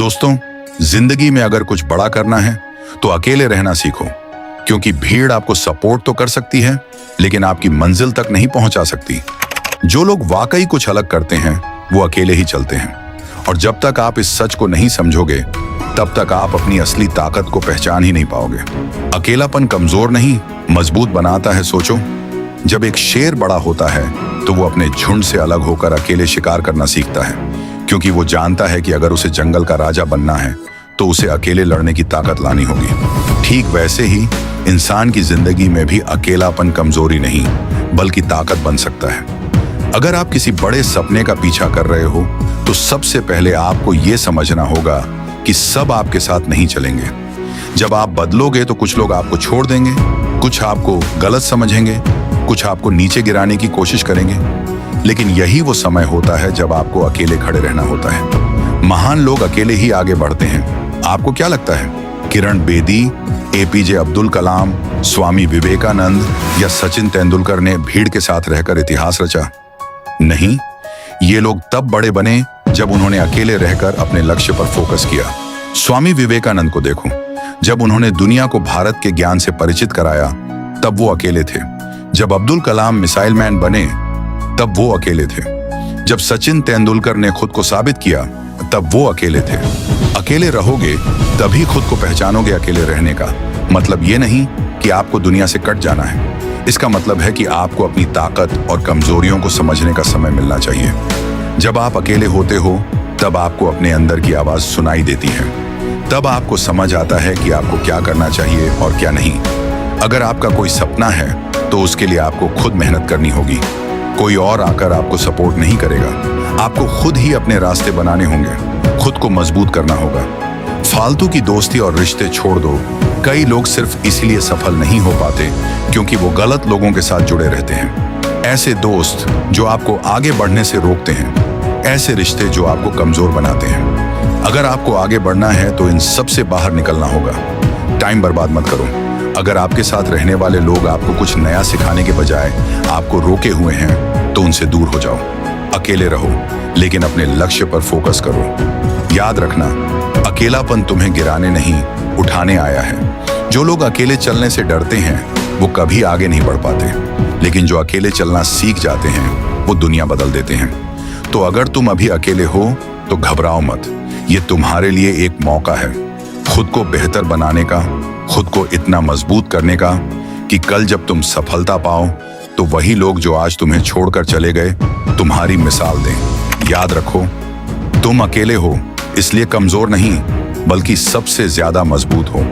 दोस्तों, जिंदगी में अगर कुछ बड़ा करना है तो अकेले रहना सीखो, क्योंकि भीड़ आपको सपोर्ट तो कर सकती है लेकिन आपकी मंजिल तक नहीं पहुंचा सकती। जो लोग वाकई कुछ अलग करते हैं वो अकेले ही चलते हैं, और जब तक आप इस सच को नहीं समझोगे तब तक आप अपनी असली ताकत को पहचान ही नहीं पाओगे। अकेलापन कमजोर नहीं, मजबूत बनाता है। सोचो, जब एक शेर बड़ा होता है तो वो अपने झुंड से अलग होकर अकेले शिकार करना सीखता है, क्योंकि वो जानता है कि अगर उसे जंगल का राजा बनना है तो उसे अकेले लड़ने की ताकत लानी होगी। ठीक वैसे ही इंसान की जिंदगी में भी अकेलापन कमजोरी नहीं बल्कि ताकत बन सकता है। अगर आप किसी बड़े सपने का पीछा कर रहे हो तो सबसे पहले आपको ये समझना होगा कि सब आपके साथ नहीं चलेंगे। जब आप बदलोगे तो कुछ लोग आपको छोड़ देंगे, कुछ आपको गलत समझेंगे, कुछ आपको नीचे गिराने की कोशिश करेंगे, लेकिन यही वो समय होता है जब आपको अकेले खड़े रहना होता है। महान लोग अकेले ही आगे बढ़ते हैं। आपको क्या लगता है, किरण बेदी, एपीजे अब्दुल कलाम, स्वामी विवेकानंद या सचिन तेंदुलकर ने भीड़ के साथ रहकर इतिहास रचा? नहीं, ये लोग तब बड़े बने जब उन्होंने अकेले रहकर अपने लक्ष्य पर फोकस किया। स्वामी विवेकानंद को देखो, जब उन्होंने दुनिया को भारत के ज्ञान से परिचित कराया तब वो अकेले थे। जब अब्दुल कलाम मिसाइल मैन बने तब वो अकेले थे। जब सचिन तेंदुलकर ने खुद को साबित किया तब वो अकेले थे। अकेले रहोगे तभी खुद को पहचानोगे। अकेले रहने का मतलब ये नहीं कि आपको दुनिया से कट जाना है, इसका मतलब है कि आपको अपनी ताकत और कमजोरियों को समझने का समय मिलना चाहिए। जब आप अकेले होते हो तब आपको अपने अंदर की आवाज सुनाई देती है, तब आपको समझ आता है कि आपको क्या करना चाहिए और क्या नहीं। अगर आपका कोई सपना है तो उसके लिए आपको खुद मेहनत करनी होगी। कोई और आकर आपको सपोर्ट नहीं करेगा, आपको खुद ही अपने रास्ते बनाने होंगे, खुद को मजबूत करना होगा। फालतू की दोस्ती और रिश्ते छोड़ दो। कई लोग सिर्फ इसलिए सफल नहीं हो पाते क्योंकि वो गलत लोगों के साथ जुड़े रहते हैं। ऐसे दोस्त जो आपको आगे बढ़ने से रोकते हैं, ऐसे रिश्ते जो आपको कमजोर बनाते हैं। अगर आपको आगे बढ़ना है तो इन सब से बाहर निकलना होगा। टाइम बर्बाद मत करो। अगर आपके साथ रहने वाले लोग आपको कुछ नया सिखाने के बजाय आपको रोके हुए हैं तो उनसे दूर हो जाओ। अकेले रहो लेकिन अपने लक्ष्य पर फोकस करो। याद रखना, अकेलापन तुम्हें गिराने नहीं, उठाने आया है। जो लोग अकेले चलने से डरते हैं वो कभी आगे नहीं बढ़ पाते, लेकिन जो अकेले चलना सीख जाते हैं वो दुनिया बदल देते हैं। तो अगर तुम अभी अकेले हो तो घबराओ मत, ये तुम्हारे लिए एक मौका है खुद को बेहतर बनाने का, खुद को इतना मजबूत करने का कि कल जब तुम सफलता पाओ तो वही लोग जो आज तुम्हें छोड़कर चले गए तुम्हारी मिसाल दें। याद रखो, तुम अकेले हो इसलिए कमजोर नहीं बल्कि सबसे ज्यादा मजबूत हो।